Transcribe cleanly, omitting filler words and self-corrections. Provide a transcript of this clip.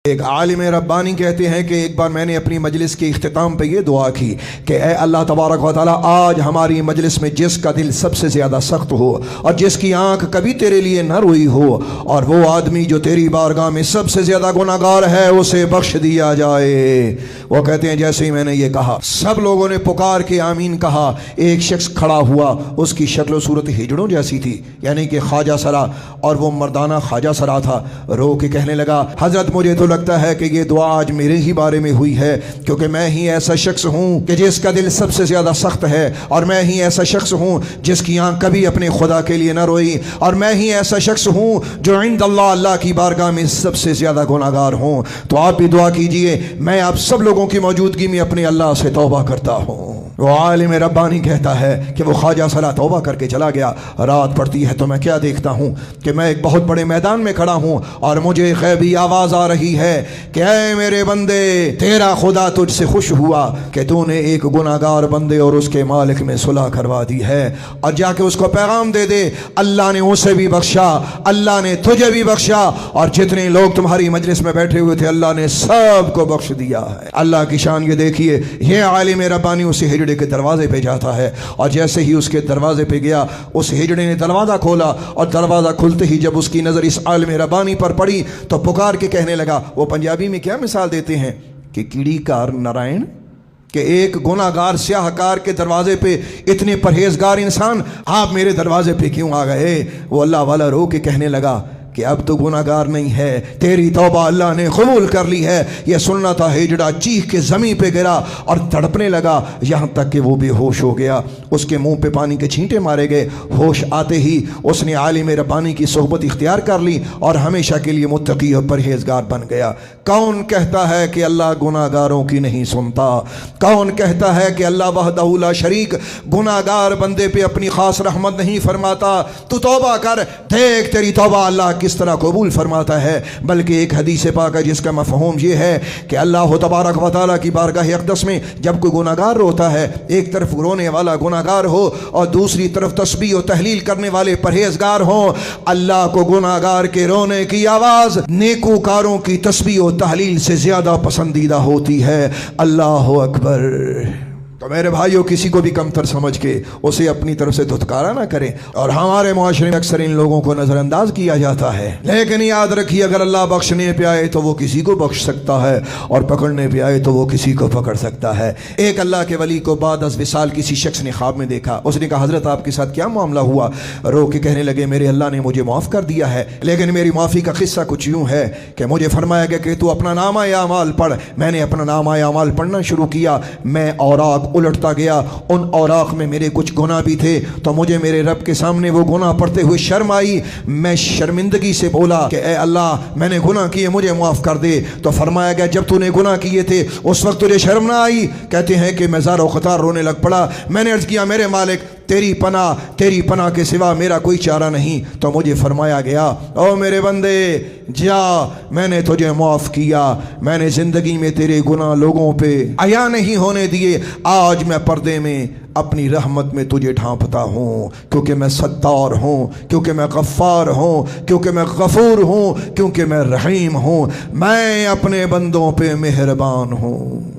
ایک عالم ربانی کہتے ہیں کہ ایک بار میں نے اپنی مجلس کے اختتام پہ یہ دعا کی کہ اے اللہ تبارک و تعالیٰ، آج ہماری مجلس میں جس کا دل سب سے زیادہ سخت ہو اور جس کی آنکھ کبھی تیرے لیے نہ روئی ہو، اور وہ آدمی جو تیری بارگاہ میں سب سے زیادہ گناہ گار ہے، اسے بخش دیا جائے۔ وہ کہتے ہیں جیسے ہی میں نے یہ کہا، سب لوگوں نے پکار کے آمین کہا۔ ایک شخص کھڑا ہوا، اس کی شکل و صورت ہجڑوں جیسی تھی، یعنی کہ خواجہ سرا، اور وہ مردانہ خواجہ سرا تھا۔ رو کے کہنے لگا، حضرت مجھے تو لگتا ہے کہ یہ دعا آج میرے ہی بارے میں ہوئی ہے، کیونکہ میں ہی ایسا شخص ہوں کہ جس کا دل سب سے زیادہ سخت ہے، اور میں ہی ایسا شخص ہوں جس کی آنکھ کبھی اپنے خدا کے لیے نہ روئی، اور میں ہی ایسا شخص ہوں جو عند اللہ، اللہ کی بارگاہ میں سب سے زیادہ گناہ گار ہوں۔ تو آپ بھی دعا کیجئے، میں آپ سب لوگوں کی موجودگی میں اپنے اللہ سے توبہ کرتا ہوں۔ وہ عالم ربانی کہتا ہے کہ وہ خواجہ سرا توبہ کر کے چلا گیا۔ رات پڑتی ہے تو میں کیا دیکھتا ہوں کہ میں ایک بہت بڑے میدان میں کھڑا ہوں، اور مجھے غیبی آواز آ رہی ہے کہ اے میرے بندے، تیرا خدا تجھ سے خوش ہوا کہ تو نے ایک گناہ گار بندے اور اس کے مالک میں صلح کروا دی ہے، اور جا کے اس کو پیغام دے دے، اللہ نے اسے بھی بخشا، اللہ نے تجھے بھی بخشا، اور جتنے لوگ تمہاری مجلس میں بیٹھے ہوئے تھے اللہ نے سب کو بخش دیا ہے۔ اللہ کی شان یہ دیکھیے، یہ عالم ربانی اسے ہجڑے کے دروازے پہ جاتا ہے، اور جیسے ہی اس کے دروازے پہ گیا، اس ہجڑے نے دروازہ کھولا، اور دروازہ کھلتے ہی جب اس کی نظر اس عالم ربانی پر پڑی تو پکار کے کہنے لگا، وہ پنجابی میں کیا مثال دیتے ہیں کہ کیڑی کار نارائن، کہ ایک گناہ گار سیاہ کار کے دروازے پہ اتنے پرہیزگار انسان آپ میرے دروازے پہ کیوں آ گئے؟ وہ اللہ والا رو کے کہنے لگا کہ اب تو گناہ گار نہیں ہے، تیری توبہ اللہ نے قبول کر لی ہے۔ یہ سننا تھا، ہجڑا چیخ کے زمین پہ گرا اور تڑپنے لگا، یہاں تک کہ وہ بے ہوش ہو گیا۔ اس کے منہ پہ پانی کے چھینٹے مارے گئے۔ ہوش آتے ہی اس نے عالم ربانی کی صحبت اختیار کر لی اور ہمیشہ کے لیے متقی اور پرہیزگار بن گیا۔ کون کہتا ہے کہ اللہ گناہ گاروں کی نہیں سنتا؟ کون کہتا ہے کہ اللہ وحدہ لا شریک گناہ گار بندے پہ اپنی خاص رحمت نہیں فرماتا؟ تو توبہ کر، دیکھ تیری توبہ اللہ کس طرح قبول فرماتا ہے۔ بلکہ ایک حدیث پاک ہے جس کا مفہوم یہ ہے کہ اللہ تبارک و تعالیٰ کی بارگاہ اقدس میں جب کوئی گناہ گار روتا ہے، ایک طرف رونے والا گناہ گار ہو اور دوسری طرف تسبیح و تحلیل کرنے والے پرہیزگار ہوں، اللہ کو گناہ گار کے رونے کی آواز نیکوکاروں کی تسبیح و تحلیل سے زیادہ پسندیدہ ہوتی ہے۔ اللہ اکبر۔ تو میرے بھائیوں، کسی کو بھی کمتر سمجھ کے اسے اپنی طرف سے دھتکارا نہ کریں، اور ہمارے معاشرے میں اکثر ان لوگوں کو نظر انداز کیا جاتا ہے، لیکن یاد رکھیے اگر اللہ بخشنے پہ آئے تو وہ کسی کو بخش سکتا ہے، اور پکڑنے پہ آئے تو وہ کسی کو پکڑ سکتا ہے۔ ایک اللہ کے ولی کو بعد از وصال کسی شخص نے خواب میں دیکھا۔ اس نے کہا، حضرت آپ کے ساتھ کیا معاملہ ہوا؟ رو کے کہنے لگے، میرے اللہ نے مجھے معاف کر دیا ہے، لیکن میری معافی کا قصہ کچھ یوں ہے کہ مجھے فرمایا گیا کہ تو اپنا نامہ اعمال پڑھ۔ میں نے اپنا نامہ اعمال پڑھنا شروع کیا، میں اوراق الٹتا گیا، ان اوراق میں میرے کچھ گناہ بھی تھے، تو مجھے میرے رب کے سامنے وہ گناہ پڑھتے ہوئے شرم آئی۔ میں شرمندگی سے بولا کہ اے اللہ، میں نے گناہ کیے، مجھے معاف کر دے۔ تو فرمایا گیا، جب تو نے گناہ کیے تھے اس وقت تجھے شرم نہ آئی؟ کہتے ہیں کہ میں زار و قطار رونے لگ پڑا۔ میں نے عرض کیا، میرے مالک، تیری پناہ کے سوا میرا کوئی چارہ نہیں۔ تو مجھے فرمایا گیا، او میرے بندے، جا، میں نے تجھے معاف کیا، میں نے زندگی میں تیرے گناہ لوگوں پہ عیاں نہیں ہونے دیے، آج میں پردے میں اپنی رحمت میں تجھے ڈھانپتا ہوں، کیونکہ میں ستار ہوں، کیونکہ میں غفار ہوں، کیونکہ میں غفور ہوں، کیونکہ میں رحیم ہوں، میں اپنے بندوں پہ مہربان ہوں۔